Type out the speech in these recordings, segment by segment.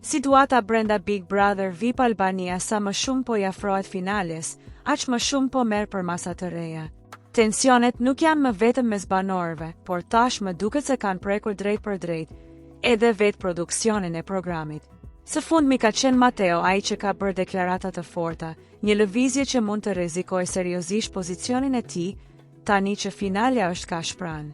Situata brenda Big Brother VIP Albania sa më shumë po i afrohet finales, aq më shumë po merr për masa të reja. Tensionet nuk janë më vetëm mes banorëve, por tashmë duket se kanë prekur drejt për drejt edhe vetë produksionin e programit. Së fundmi ka qenë Mateo, ai që ka bërë deklarata të forta, një lëvizje që mund të rrezikojë seriozisht pozicionin e tij tani që finalja është kaq pranë.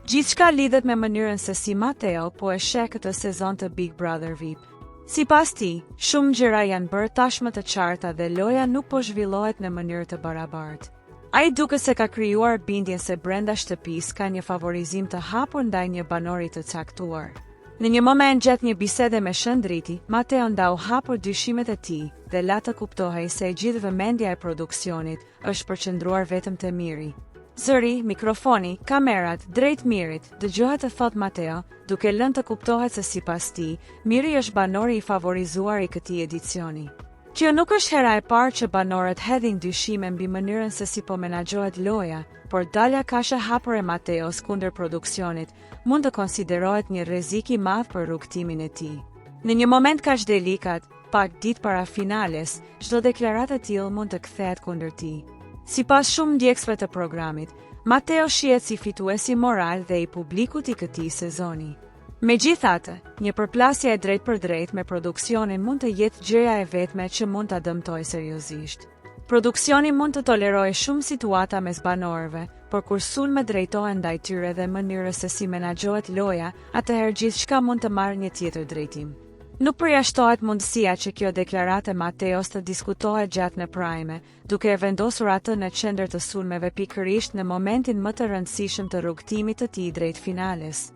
Gjithçka lidhet me mënyrën se si Mateo po e sheh këtë sezon të Big Brother VIP. Sipas tij, shumë gjëra janë bërë tashmë të qarta dhe loja nuk po zhvillohet në mënyrë të barabartë. Ai duket se ka krijuar bindjen se brenda shtëpisë ka një favorizim të hapur ndaj një banori të caktuar. Në një moment gjatë një bisede me Shëndriti, Mateo ndau hapur dyshimet e tij dhe la të kuptohej se e gjithë vëmendja e produksionit është përqendruar vetëm te Miri. Zëri, mikrofoni, kamerat, drejt Mirit, dëgjohet të thot Mateo, duke lënë të kuptohet se sipas tij, Miri është banori i favorizuar i këtij edicioni. Kjo nuk është hera e parë që banorët hedhin dyshime mbi mënyrën se si po menaxhohet loja, por dalja kaq e hapur e Mateos kundër produksionit mund të konsiderohet një rrezik i madh për rrugtimin e tij. Në një moment kaq delikat, pak ditë para finales, çdo deklaratë e tillë mund të kthehet kundër tij. Sipas shumë ndjekësve të programit, Mateo shihet si fituesi moral dhe i publikut i këtij sezoni. Megjithatë, një përplasje e drejt për drejt me produksionin mund të jetë gjëja e vetme që mund ta dëmtojë seriozisht. Produksioni mund të tolerojë shumë situata mes banorëve, por kur sulme drejtohen ndaj tyre dhe mënyrës se si menaxhohet loja, atëherë gjithçka mund të marrë një tjetër drejtim. Nuk përjashtohet mundësia që kjo deklaratë e Mateos të diskutohet gjatë në prime, duke e vendosur atë në qendër të sulmeve pikërisht në momentin më të rëndësishëm të rrugtimit të tij drejt finales.